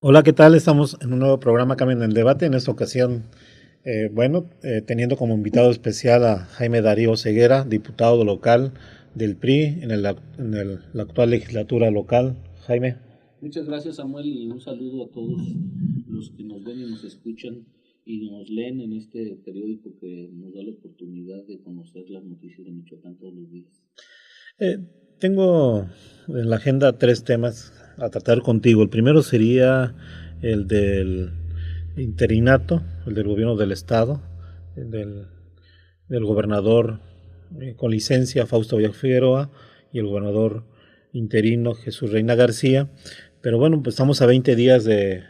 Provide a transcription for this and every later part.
Hola, ¿qué tal? Estamos en un nuevo programa Cambio en el Debate. En esta ocasión, teniendo como invitado especial a Jaime Darío Ceguera, diputado local del PRI la actual legislatura local. Jaime. Muchas gracias, Samuel, y un saludo a todos los que nos ven y nos escuchan y nos leen en este periódico que nos da la oportunidad de conocer las noticias de Michoacán todos los días. Eh, Tengo en la agenda tres temas a tratar contigo. El primero sería el del interinato, el del gobierno del estado, el del gobernador con licencia Fausto Villa Figueroa y el gobernador interino Jesús Reina García. Pero bueno, pues estamos a 20 días de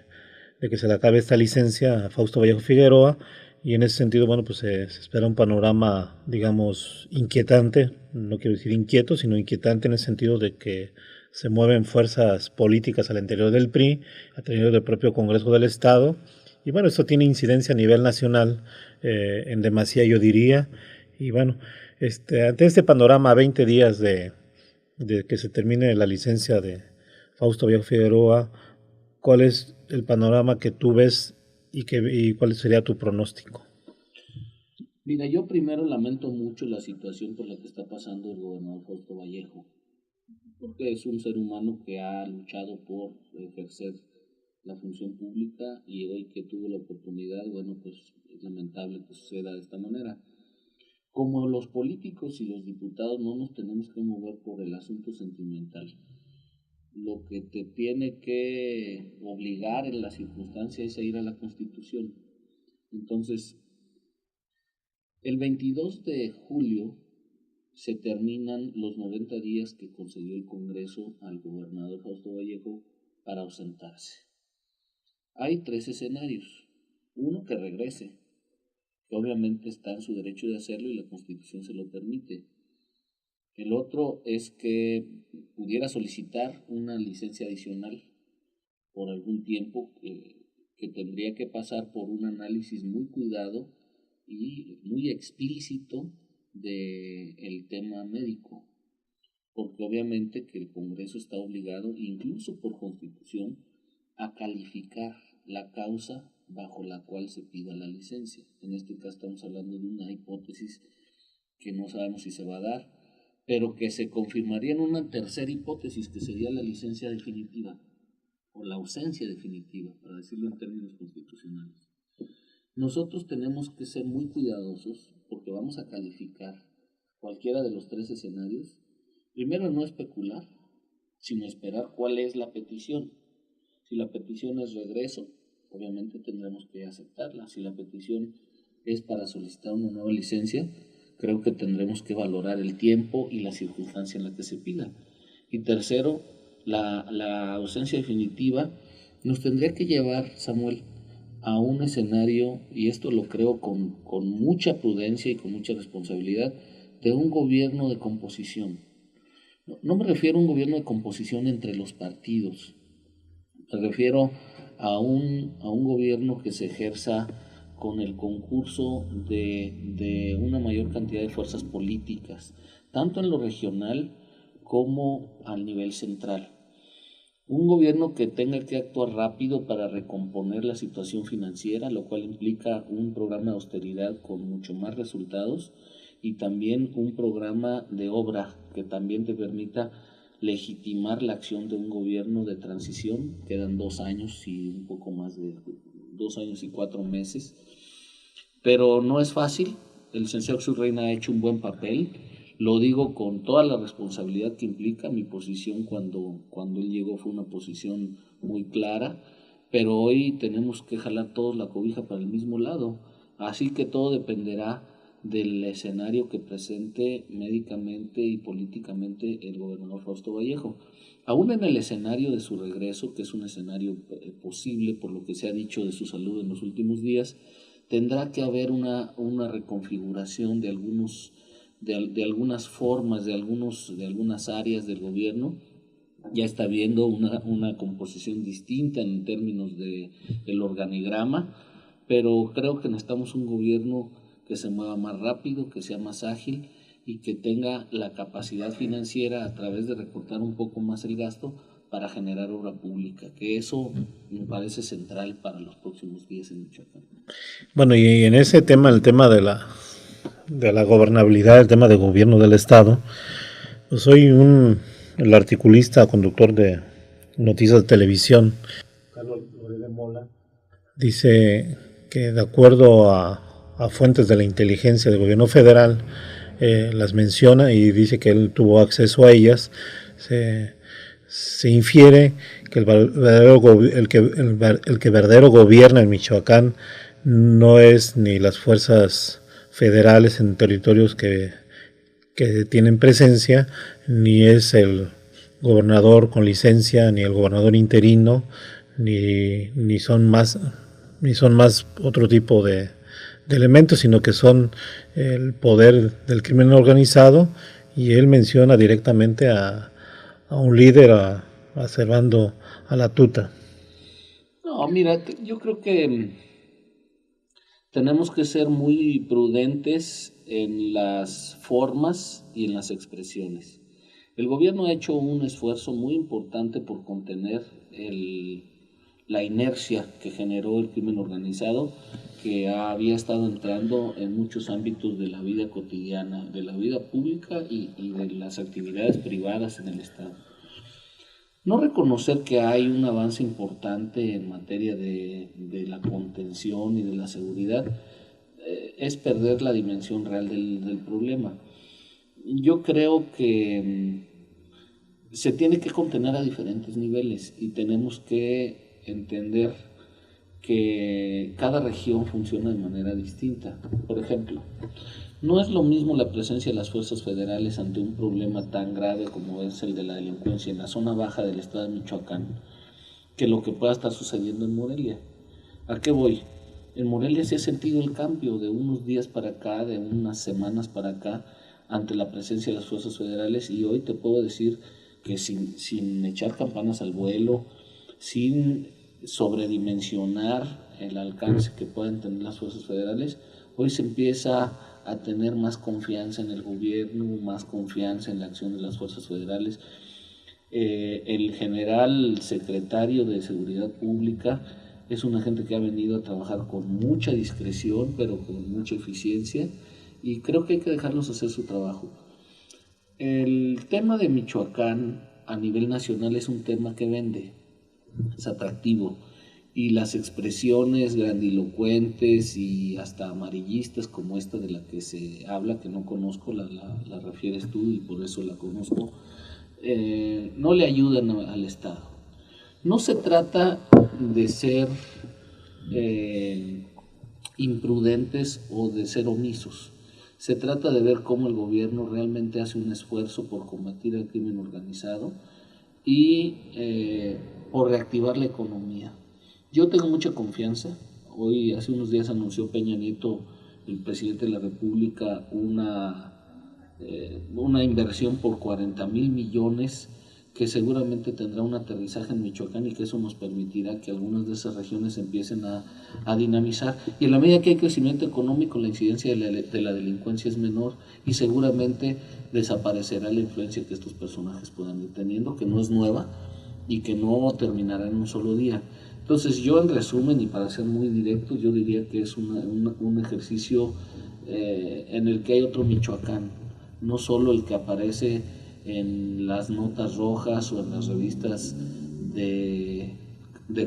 que se le acabe esta licencia a Fausto Vallejo Figueroa y en ese sentido, bueno, pues se espera un panorama, digamos, inquietante, no quiero decir inquieto, sino inquietante en el sentido de que se mueven fuerzas políticas al interior del PRI, al interior del propio Congreso del Estado, y bueno, esto tiene incidencia a nivel nacional en demasía, yo diría, y bueno, ante este panorama, a 20 días de que se termine la licencia de Fausto Viejo Figueroa, ¿cuál es el panorama que tú ves y cuál sería tu pronóstico? Mira, yo primero lamento mucho la situación por la que está pasando el gobernador Fausto Vallejo, porque es un ser humano que ha luchado por ejercer la función pública y hoy que tuvo la oportunidad, bueno, pues es lamentable que suceda de esta manera. Como los políticos y los diputados no nos tenemos que mover por el asunto sentimental, lo que te tiene que obligar en la circunstancia es a ir a la Constitución. Entonces, el 22 de julio se terminan los 90 días que concedió el Congreso al gobernador Fausto Vallejo para ausentarse. Hay tres escenarios. Uno, que regrese, que obviamente está en su derecho de hacerlo y la Constitución se lo permite. El otro es que pudiera solicitar una licencia adicional por algún tiempo que tendría que pasar por un análisis muy cuidado y muy explícito del tema médico, porque obviamente que el Congreso está obligado, incluso por constitución, a calificar la causa bajo la cual se pida la licencia. En este caso estamos hablando de una hipótesis que no sabemos si se va a dar, pero que se confirmaría en una tercera hipótesis, que sería la licencia definitiva o la ausencia definitiva, para decirlo en términos constitucionales. Nosotros tenemos que ser muy cuidadosos porque vamos a calificar cualquiera de los tres escenarios. Primero, no especular, sino esperar cuál es la petición. Si la petición es regreso, obviamente tendremos que aceptarla. Si la petición es para solicitar una nueva licencia, creo que tendremos que valorar el tiempo y la circunstancia en la que se pida. Y tercero, la ausencia definitiva nos tendría que llevar, Samuel, a un escenario, y esto lo creo con mucha prudencia y con mucha responsabilidad, de un gobierno de composición. No me refiero a un gobierno de composición entre los partidos, me refiero a un gobierno que se ejerza con el concurso de una mayor cantidad de fuerzas políticas, tanto en lo regional como al nivel central. Un gobierno que tenga que actuar rápido para recomponer la situación financiera, lo cual implica un programa de austeridad con mucho más resultados y también un programa de obra que también te permita legitimar la acción de un gobierno de transición. Quedan 2 años y un poco más de 2 años y 4 meses, pero no es fácil. El licenciado Jesús Reina ha hecho un buen papel. Lo digo con toda la responsabilidad que implica. Mi posición cuando él llegó fue una posición muy clara, pero hoy tenemos que jalar todos la cobija para el mismo lado. Así que todo dependerá del escenario que presente médicamente y políticamente el gobernador Fausto Vallejo. Aún en el escenario de su regreso, que es un escenario posible por lo que se ha dicho de su salud en los últimos días, tendrá que haber una reconfiguración de algunas formas, de algunas áreas del gobierno. Ya está viendo una composición distinta en términos del organigrama, pero creo que necesitamos un gobierno que se mueva más rápido, que sea más ágil y que tenga la capacidad financiera a través de recortar un poco más el gasto para generar obra pública, que eso me parece central para los próximos días en Michoacán. Bueno, y en ese tema, el tema de la gobernabilidad, el tema de gobierno del Estado, pues soy el articulista, conductor de noticias de televisión. Carlos Loret Mola dice que de acuerdo a fuentes de la inteligencia del gobierno federal, las menciona y dice que él tuvo acceso a ellas, se infiere que el que verdadero gobierna en Michoacán no es ni las fuerzas federales en territorios que tienen presencia, ni es el gobernador con licencia, ni el gobernador interino, ni son más otro tipo de elementos, sino que son el poder del crimen organizado, y él menciona directamente a un líder, a Servando Alatuta. No, mira, yo creo que tenemos que ser muy prudentes en las formas y en las expresiones. El gobierno ha hecho un esfuerzo muy importante por contener la inercia que generó el crimen organizado, que había estado entrando en muchos ámbitos de la vida cotidiana, de la vida pública y de las actividades privadas en el Estado. No reconocer que hay un avance importante en materia de la contención y de la seguridad es perder la dimensión real del problema. Yo creo que se tiene que contener a diferentes niveles y tenemos que entender que cada región funciona de manera distinta. Por ejemplo, no es lo mismo la presencia de las fuerzas federales ante un problema tan grave como es el de la delincuencia en la zona baja del estado de Michoacán que lo que pueda estar sucediendo en Morelia. ¿A qué voy? En Morelia se ha sentido el cambio de unos días para acá, de unas semanas para acá, ante la presencia de las fuerzas federales, y hoy te puedo decir que sin echar campanas al vuelo, sin sobredimensionar el alcance que pueden tener las fuerzas federales, hoy se empieza a tener más confianza en el gobierno, más confianza en la acción de las fuerzas federales. El general secretario de Seguridad Pública es una gente que ha venido a trabajar con mucha discreción, pero con mucha eficiencia, y creo que hay que dejarlos hacer su trabajo. El tema de Michoacán a nivel nacional es un tema que vende, es atractivo, y las expresiones grandilocuentes y hasta amarillistas como esta de la que se habla, que no conozco, la refieres tú y por eso la conozco, no le ayudan al Estado. No se trata de ser imprudentes o de ser omisos. Se trata de ver cómo el gobierno realmente hace un esfuerzo por combatir el crimen organizado y por reactivar la economía. Yo tengo mucha confianza. Hoy, hace unos días, anunció Peña Nieto, el presidente de la República, una inversión por 40,000 millones que seguramente tendrá un aterrizaje en Michoacán, y que eso nos permitirá que algunas de esas regiones empiecen a dinamizar. Y en la medida que hay crecimiento económico, la incidencia de la delincuencia es menor, y seguramente desaparecerá la influencia que estos personajes puedan ir teniendo, que no es nueva y que no terminará en un solo día. Entonces, yo, en resumen, y para ser muy directo, yo diría que es un ejercicio en el que hay otro Michoacán, no solo el que aparece en las notas rojas o en las revistas de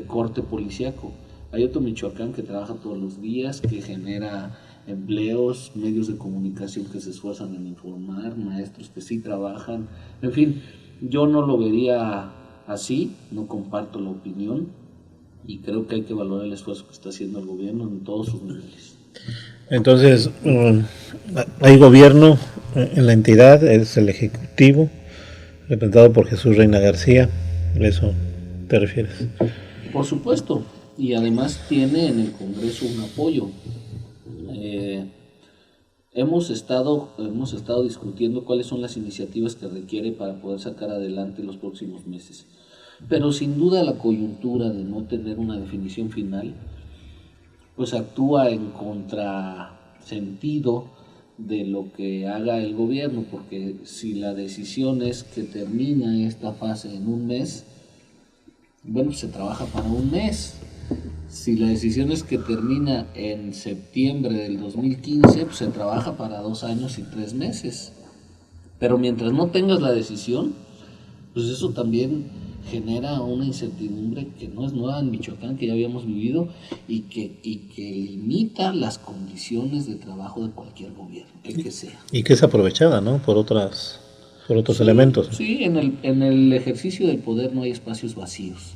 corte policíaco. Hay otro Michoacán que trabaja todos los días, que genera empleos, medios de comunicación que se esfuerzan en informar, maestros que sí trabajan. En fin, yo no lo vería así, no comparto la opinión, y creo que hay que valorar el esfuerzo que está haciendo el gobierno en todos sus niveles. Entonces, hay gobierno en la entidad, es el Ejecutivo, representado por Jesús Reina García. ¿A eso te refieres? Por supuesto, y además tiene en el Congreso un apoyo. Hemos estado discutiendo cuáles son las iniciativas que requiere para poder sacar adelante los próximos meses. Pero sin duda la coyuntura de no tener una definición final, pues actúa en contrasentido de lo que haga el gobierno, porque si la decisión es que termina esta fase en un mes, Bueno, se trabaja para un mes. Si la decisión es que termina en septiembre del 2015, pues se trabaja para 2 años y 3 meses. Pero mientras no tengas la decisión, pues eso también genera una incertidumbre que no es nueva en Michoacán, que ya habíamos vivido, y que limita las condiciones de trabajo de cualquier gobierno, el que sea. Y que es aprovechada, ¿no? Por otros Sí, elementos. sí, en el ejercicio del poder no hay espacios vacíos.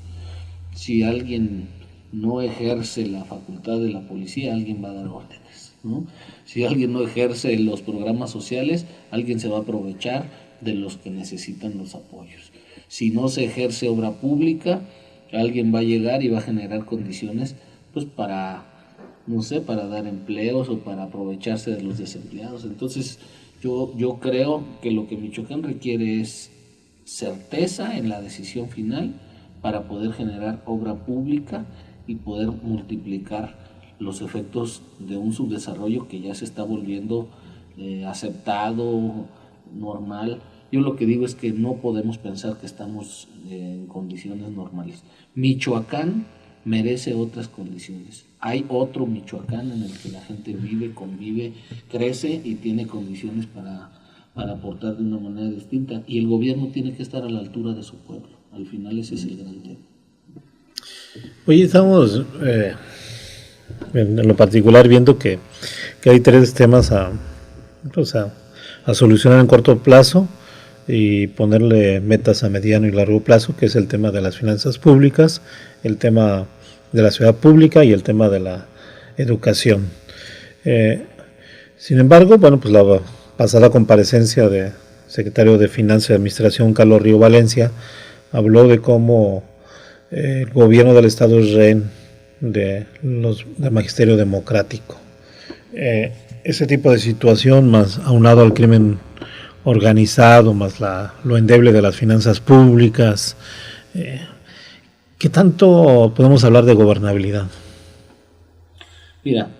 Si alguien no ejerce la facultad de la policía, alguien va a dar órdenes, ¿no? Si alguien no ejerce los programas sociales, alguien se va a aprovechar de los que necesitan los apoyos. Si no se ejerce obra pública, alguien va a llegar y va a generar condiciones, pues para, no sé, para dar empleos o para aprovecharse de los desempleados. Entonces, yo creo que lo que Michoacán requiere es certeza en la decisión final para poder generar obra pública y poder multiplicar los efectos de un subdesarrollo que ya se está volviendo aceptado, normal. Yo lo que digo es que no podemos pensar que estamos en condiciones normales. Michoacán merece otras condiciones. Hay otro Michoacán en el que la gente vive, convive, crece y tiene condiciones para aportar de una manera distinta. Y el gobierno tiene que estar a la altura de su pueblo. Al final ese es el gran tema. Oye, estamos en lo particular viendo que hay tres temas pues a solucionar en corto plazo y ponerle metas a mediano y largo plazo, que es el tema de las finanzas públicas, el tema de la ciudad pública y el tema de la educación. Eh, Sin embargo, bueno, pues la pasada comparecencia de secretario de Finanzas y Administración, Carlos Río Valencia, habló de cómo el gobierno del Estado es rehén del magisterio democrático. Ese tipo de situación, más aunado al crimen organizado, más lo endeble de las finanzas públicas, ¿qué tanto podemos hablar de gobernabilidad? Mira,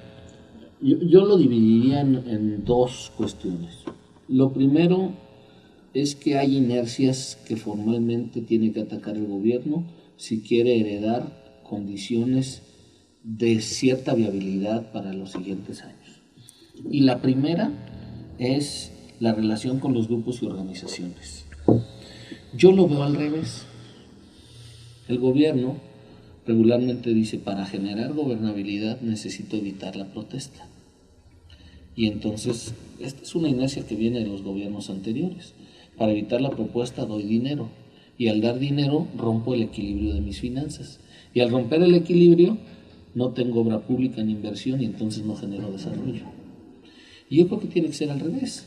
yo lo dividiría en dos cuestiones. Lo primero es que hay inercias que formalmente tiene que atacar el gobierno si quiere heredar condiciones de cierta viabilidad para los siguientes años. Y la primera es la relación con los grupos y organizaciones. Yo lo veo al revés. El gobierno regularmente dice, para generar gobernabilidad necesito evitar la protesta. Y entonces, esta es una inercia que viene de los gobiernos anteriores. Para evitar la propuesta doy dinero. Y al dar dinero rompo el equilibrio de mis finanzas. Y al romper el equilibrio no tengo obra pública ni inversión y entonces no genero desarrollo. Y yo creo que tiene que ser al revés.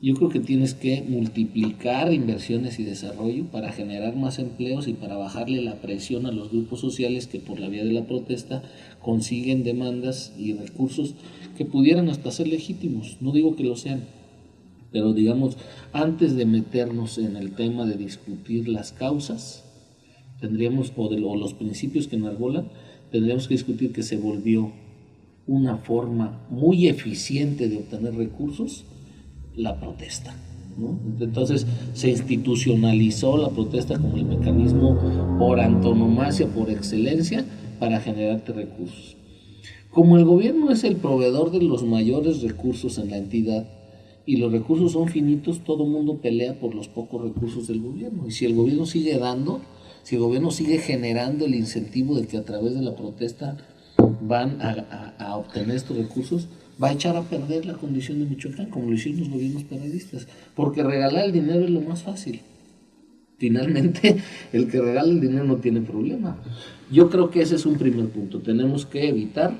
Yo creo que tienes que multiplicar inversiones y desarrollo para generar más empleos y para bajarle la presión a los grupos sociales que por la vía de la protesta consiguen demandas y recursos que pudieran hasta ser legítimos. No digo que lo sean, pero digamos, antes de meternos en el tema de discutir las causas, tendríamos, o los principios que enarbolan, tendríamos que discutir que se volvió una forma muy eficiente de obtener recursos la protesta, ¿no? Entonces se institucionalizó la protesta como el mecanismo por antonomasia, por excelencia, para generarte recursos. Como el gobierno es el proveedor de los mayores recursos en la entidad y los recursos son finitos, todo el mundo pelea por los pocos recursos del gobierno. Y si el gobierno sigue dando, si el gobierno sigue generando el incentivo de que a través de la protesta van a obtener estos recursos, va a echar a perder la condición de Michoacán, como lo hicieron los gobiernos periodistas, porque regalar el dinero es lo más fácil. Finalmente, el que regala el dinero no tiene problema. Yo creo que ese es un primer punto. Tenemos que evitar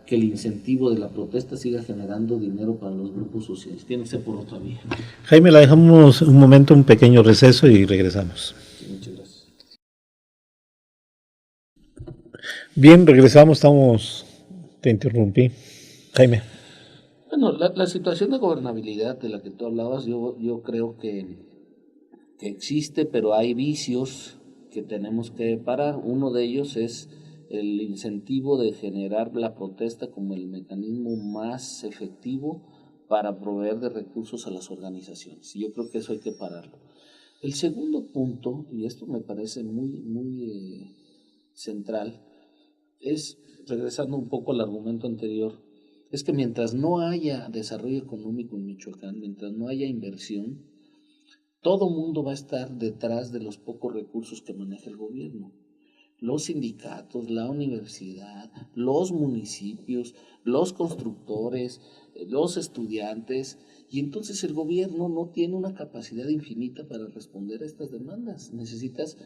que el incentivo de la protesta siga generando dinero para los grupos sociales. Tiene que ser por otra vía. Jaime, la dejamos un momento, un pequeño receso y regresamos. Sí, muchas gracias. Bien, regresamos, te interrumpí. Jaime. Bueno, la situación de gobernabilidad de la que tú hablabas, yo creo que existe, pero hay vicios que tenemos que parar. Uno de ellos es el incentivo de generar la protesta como el mecanismo más efectivo para proveer de recursos a las organizaciones. Y yo creo que eso hay que pararlo. El segundo punto, y esto me parece muy central, es, regresando un poco al argumento anterior, es que mientras no haya desarrollo económico en Michoacán, mientras no haya inversión, todo mundo va a estar detrás de los pocos recursos que maneja el gobierno. Los sindicatos, la universidad, los municipios, los constructores, los estudiantes, y entonces el gobierno no tiene una capacidad infinita para responder a estas demandas. Necesitas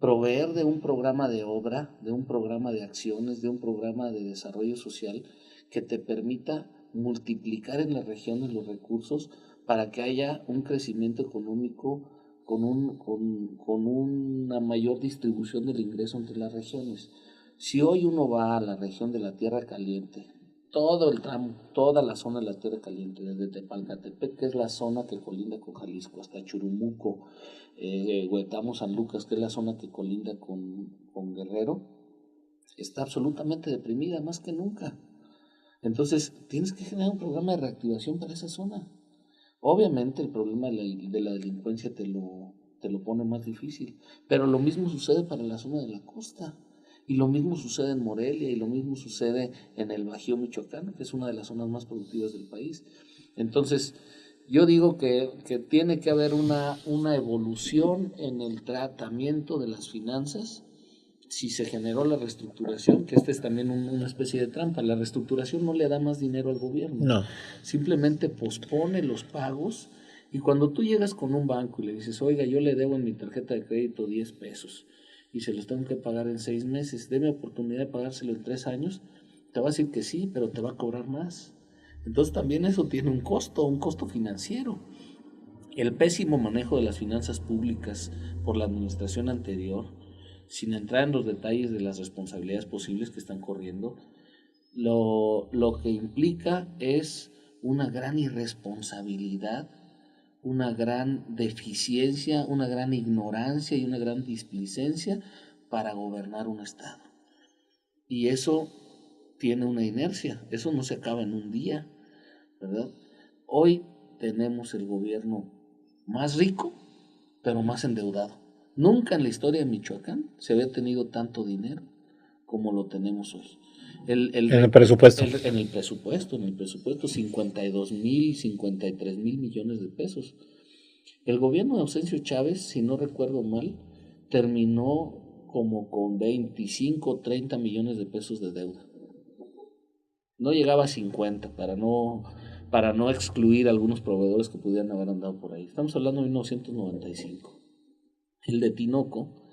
proveer de un programa de obra, de un programa de acciones, de un programa de desarrollo social que te permita multiplicar en las regiones los recursos para que haya un crecimiento económico con una mayor distribución del ingreso entre las regiones. Si hoy uno va a la región de la Tierra Caliente, todo el tramo, toda la zona de la Tierra Caliente, desde Tepalcatepec, que es la zona que colinda con Jalisco, hasta Churumuco, Huetamo, San Lucas, que es la zona que colinda con Guerrero, está absolutamente deprimida más que nunca. Entonces, tienes que generar un programa de reactivación para esa zona. Obviamente el problema de la delincuencia te lo pone más difícil, pero lo mismo sucede para la zona de la costa, y lo mismo sucede en Morelia, y lo mismo sucede en el Bajío Michoacano, que es una de las zonas más productivas del país. Entonces, yo digo que tiene que haber una evolución en el tratamiento de las finanzas. Si se generó la reestructuración, que esta es también una especie de trampa, la reestructuración no le da más dinero al gobierno, No. simplemente pospone los pagos, y cuando tú llegas con un banco y le dices, oiga, yo le debo en mi tarjeta de crédito 10 pesos y se los tengo que pagar en 6 meses, deme oportunidad de pagárselo en 3 años, te va a decir que sí, pero te va a cobrar más. Entonces también eso tiene un costo financiero. El pésimo manejo de las finanzas públicas por la administración anterior, sin entrar en los detalles de las responsabilidades posibles que están corriendo, lo que implica es una gran irresponsabilidad, una gran deficiencia, una gran ignorancia y una gran displicencia para gobernar un estado. Y eso tiene una inercia, eso no se acaba en un día, ¿verdad? Hoy tenemos el gobierno más rico, pero más endeudado. Nunca en la historia de Michoacán se había tenido tanto dinero como lo tenemos hoy. En el presupuesto. En el presupuesto, 52,000, 53,000 millones de pesos. El gobierno de Ausencio Chávez, si no recuerdo mal, terminó como con 25, 30 millones de pesos de deuda. No llegaba a 50 para no excluir a algunos proveedores que pudieran haber andado por ahí. Estamos hablando de 1995. El de Tinoco,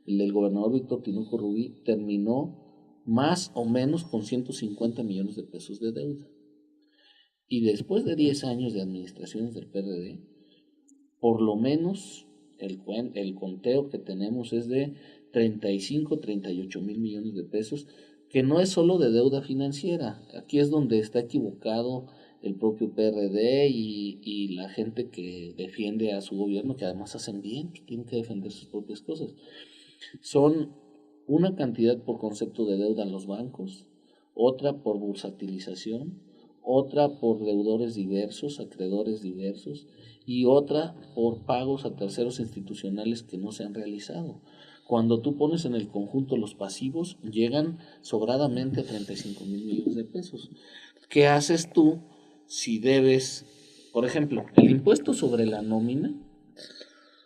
el del gobernador Víctor Tinoco Rubí, terminó más o menos con 150 millones de pesos de deuda. Y después de 10 años de administraciones del PRD, por lo menos el conteo que tenemos es de 35, 38 mil millones de pesos, que no es solo de deuda financiera. Aquí es donde está equivocado el propio PRD y la gente que defiende a su gobierno, que además hacen bien, pues tienen que defender sus propias cosas. Son una cantidad por concepto de deuda a los bancos, otra por bursatilización, otra por deudores diversos, acreedores diversos, y otra por pagos a terceros institucionales que no se han realizado. Cuando tú pones en el conjunto los pasivos, llegan sobradamente a 35,000 millones de pesos. ¿Qué haces tú si debes, por ejemplo, el impuesto sobre la nómina,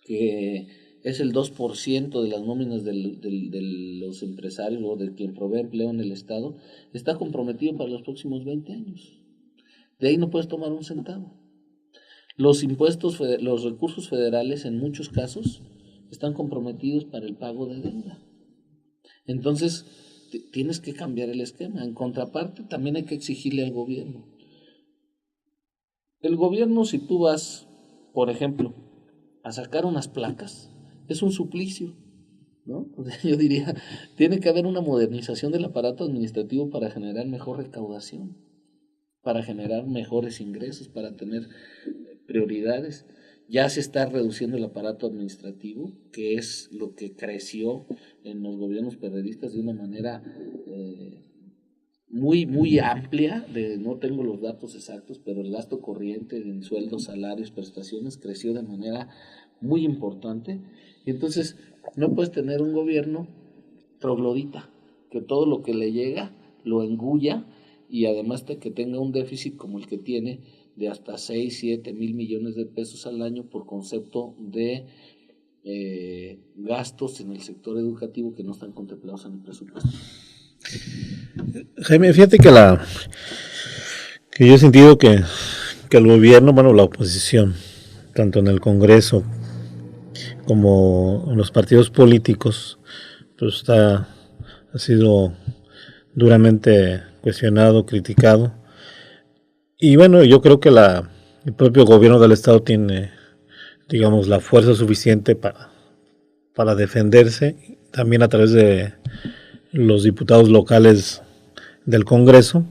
que es el 2% de las nóminas de los empresarios o de quien provee empleo en el Estado, está comprometido para los próximos 20 años? De ahí no puedes tomar un centavo. Los impuestos, los recursos federales en muchos casos están comprometidos para el pago de deuda. Entonces, tienes que cambiar el esquema. En contraparte, también hay que exigirle al gobierno. El gobierno, si tú vas, por ejemplo, a sacar unas placas, es un suplicio, ¿no? O sea, yo diría, tiene que haber una modernización del aparato administrativo para generar mejor recaudación, para generar mejores ingresos, para tener prioridades. Ya se está reduciendo el aparato administrativo, que es lo que creció en los gobiernos periodistas de una manera muy amplia. No tengo los datos exactos, pero el gasto corriente en sueldos, salarios, prestaciones creció de manera muy importante. Y entonces no puedes tener un gobierno troglodita, que todo lo que le llega lo engulla y además de que tenga un déficit como el que tiene de hasta 6, 7 mil millones de pesos al año por concepto de gastos en el sector educativo que no están contemplados en el presupuesto. Jaime, fíjate que yo he sentido que el gobierno, bueno, la oposición, tanto en el Congreso como en los partidos políticos, pues ha sido duramente cuestionado, criticado. Y bueno, yo creo que el propio gobierno del estado tiene, digamos, la fuerza suficiente para defenderse, también a través de los diputados locales del Congreso,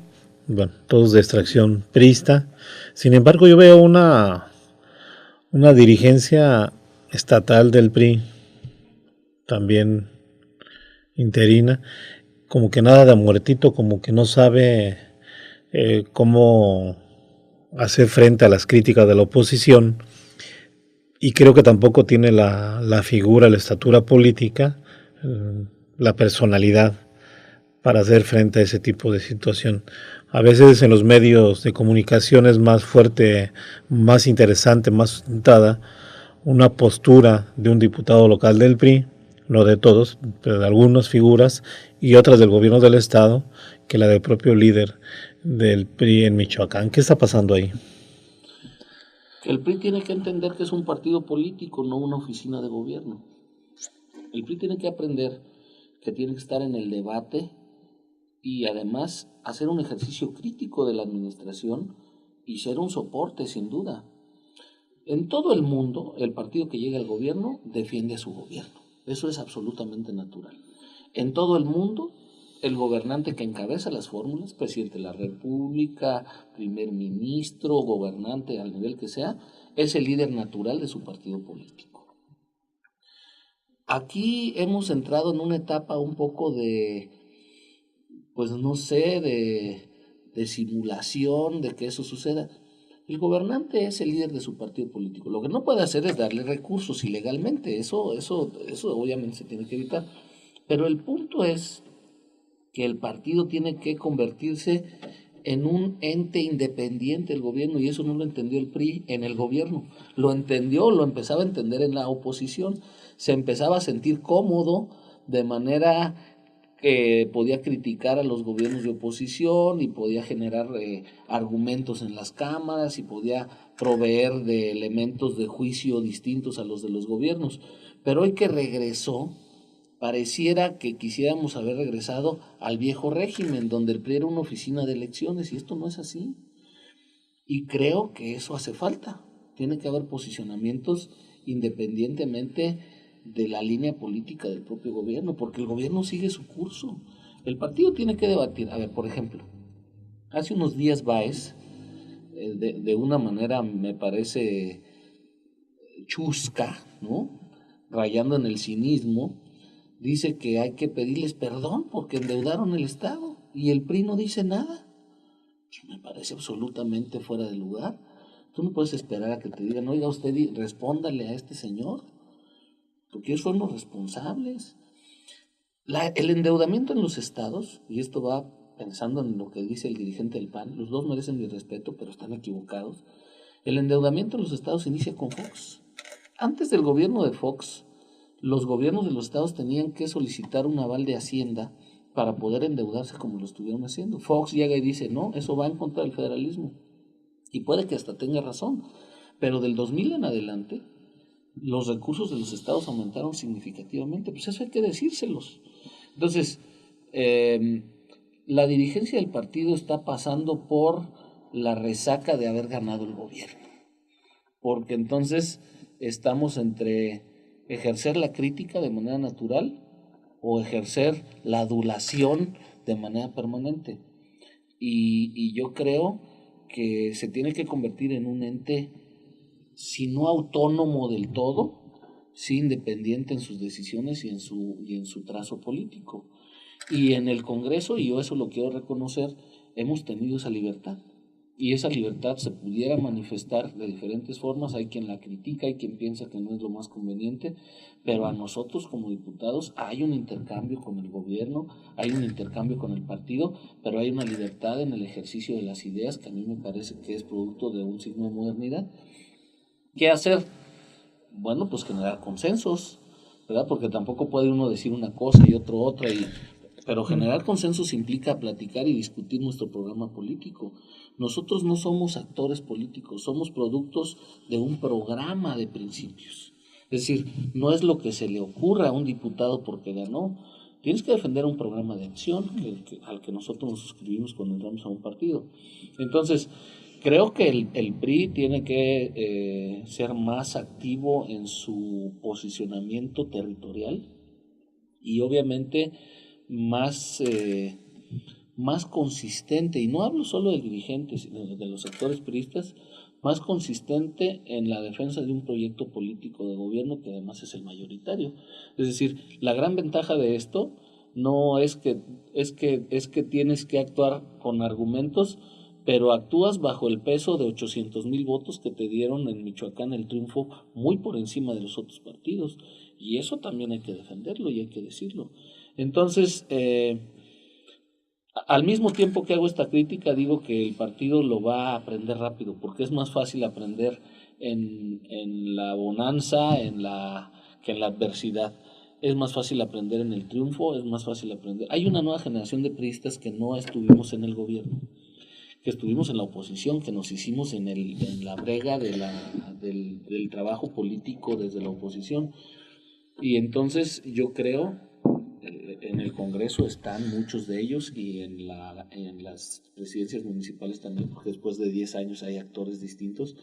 bueno, todos de extracción priista. Sin embargo, yo veo una dirigencia estatal del PRI, también interina, como que nada de muertito, como que no sabe cómo hacer frente a las críticas de la oposición, y creo que tampoco tiene la figura, la estatura política, la personalidad para hacer frente a ese tipo de situación. A veces en los medios de comunicación es más fuerte, más interesante, más sustentada una postura de un diputado local del PRI, no de todos, pero de algunas figuras, y otras del gobierno del estado, que la del propio líder del PRI en Michoacán. ¿Qué está pasando ahí? El PRI tiene que entender que es un partido político, no una oficina de gobierno. El PRI tiene que aprender que tiene que estar en el debate y además hacer un ejercicio crítico de la administración y ser un soporte, sin duda. En todo el mundo, el partido que llega al gobierno defiende a su gobierno. Eso es absolutamente natural. En todo el mundo, el gobernante que encabeza las fórmulas, presidente de la República, primer ministro, gobernante al nivel que sea, es el líder natural de su partido político. Aquí hemos entrado en una etapa un poco de, pues no sé, de simulación de que eso suceda. El gobernante es el líder de su partido político. Lo que no puede hacer es darle recursos ilegalmente. Eso obviamente se tiene que evitar. Pero el punto es que el partido tiene que convertirse en un ente independiente del gobierno, y eso no lo entendió el PRI en el gobierno. Lo entendió, lo empezaba a entender en la oposición. Se empezaba a sentir cómodo de manera que podía criticar a los gobiernos de oposición y podía generar argumentos en las cámaras y podía proveer de elementos de juicio distintos a los de los gobiernos. Pero hoy que regresó, pareciera que quisiéramos haber regresado al viejo régimen, donde el PRI era una oficina de elecciones, y esto no es así. Y creo que eso hace falta. Tiene que haber posicionamientos independientemente de la línea política del propio gobierno, porque el gobierno sigue su curso. El partido tiene que debatir. A ver, por ejemplo, hace unos días Báez, de una manera me parece chusca, ¿no? Rayando en el cinismo, dice que hay que pedirles perdón porque endeudaron el Estado y el PRI no dice nada. Eso me parece absolutamente fuera de lugar. Tú no puedes esperar a que te digan, oiga, usted respóndale a este señor, porque ellos fueron los responsables. El endeudamiento en los estados, y esto va pensando en lo que dice el dirigente del PAN, los dos merecen mi respeto, pero están equivocados. El endeudamiento en los estados inicia con Fox. Antes del gobierno de Fox, los gobiernos de los estados tenían que solicitar un aval de Hacienda para poder endeudarse como lo estuvieron haciendo. Fox llega y dice, no, eso va en contra del federalismo. Y puede que hasta tenga razón. Pero del 2000 en adelante, los recursos de los estados aumentaron significativamente. Pues eso hay que decírselos. Entonces, la dirigencia del partido está pasando por la resaca de haber ganado el gobierno. Porque entonces estamos entre ejercer la crítica de manera natural o ejercer la adulación de manera permanente. Y yo creo que se tiene que convertir en un ente, si no autónomo del todo, sí independiente en sus decisiones y en su trazo político. Y en el Congreso, y yo eso lo quiero reconocer, hemos tenido esa libertad. y esa libertad se pudiera manifestar de diferentes formas. Hay quien la critica, hay quien piensa que no es lo más conveniente, pero a nosotros como diputados hay un intercambio con el gobierno, hay un intercambio con el partido, pero hay una libertad en el ejercicio de las ideas que a mí me parece que es producto de un signo de modernidad. ¿Qué hacer? Bueno, pues generar consensos, ¿verdad? Porque tampoco puede uno decir una cosa y otro otra, pero generar consensos implica platicar y discutir nuestro programa político. Nosotros no somos actores políticos, somos productos de un programa de principios. Es decir, no es lo que se le ocurra a un diputado porque ganó. Tienes que defender un programa de acción al que nosotros nos suscribimos cuando entramos a un partido. Entonces, creo que el PRI tiene que ser más activo en su posicionamiento territorial y obviamente más consistente, y no hablo solo de dirigentes, sino de los actores priistas, más consistente en la defensa de un proyecto político de gobierno que además es el mayoritario. Es decir, la gran ventaja de esto no es que tienes que actuar con argumentos, pero actúas bajo el peso de 800,000 votos que te dieron en Michoacán el triunfo muy por encima de los otros partidos, y eso también hay que defenderlo y hay que decirlo. Entonces, al mismo tiempo que hago esta crítica, digo que el partido lo va a aprender rápido, porque es más fácil aprender en la bonanza que en la adversidad. Es más fácil aprender en el triunfo, es más fácil aprender. Hay una nueva generación de priistas que no estuvimos en el gobierno, que estuvimos en la oposición, que nos hicimos en la brega del trabajo político desde la oposición. Y entonces yo creo, en el Congreso están muchos de ellos y en las presidencias municipales también, porque después de 10 años hay actores distintos.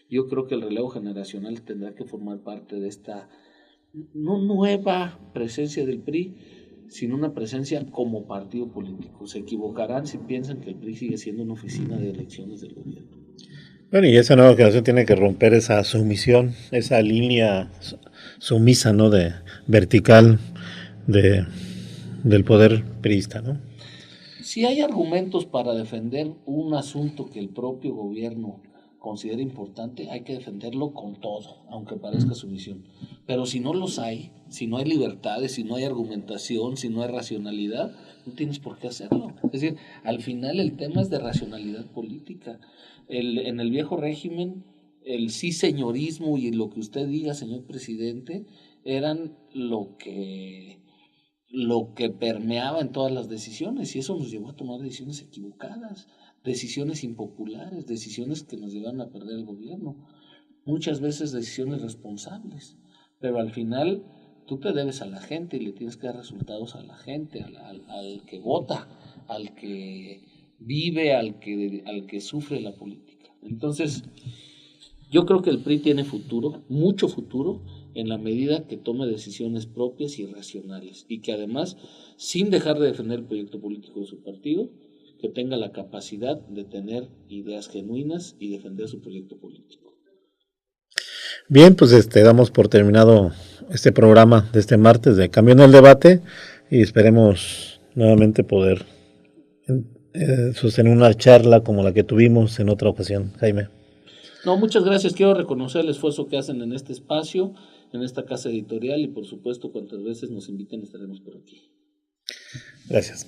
Yo creo que el relevo generacional tendrá que formar parte de esta no nueva presencia del PRI, sino una presencia como partido político. Se equivocarán si piensan que el PRI sigue siendo una oficina de elecciones del gobierno. Bueno, y esa nueva generación tiene que romper esa sumisión, esa línea sumisa, ¿no? De vertical del poder priista, ¿no? Si hay argumentos para defender un asunto que el propio gobierno considera importante, hay que defenderlo con todo, aunque parezca sumisión. Pero si no los hay, si no hay libertades, si no hay argumentación, si no hay racionalidad, no tienes por qué hacerlo. Es decir, al final el tema es de racionalidad política. En el viejo régimen, el sí señorismo y lo que usted diga, señor presidente, eran lo que permeaba en todas las decisiones, y eso nos llevó a tomar decisiones equivocadas, decisiones impopulares, decisiones que nos llevaron a perder el gobierno, muchas veces decisiones responsables, pero al final tú te debes a la gente y le tienes que dar resultados a la gente, al que vota, al que vive, al que sufre la política. Entonces, yo creo que el PRI tiene futuro, mucho futuro, en la medida que tome decisiones propias y racionales, y que además, sin dejar de defender el proyecto político de su partido, que tenga la capacidad de tener ideas genuinas y defender su proyecto político. Bien, pues damos por terminado este programa de este martes de Cambio en el Debate, y esperemos nuevamente poder sostener una charla como la que tuvimos en otra ocasión. Jaime. No, muchas gracias. Quiero reconocer el esfuerzo que hacen en este espacio, en esta casa editorial, y por supuesto cuantas veces nos inviten estaremos por aquí. Gracias.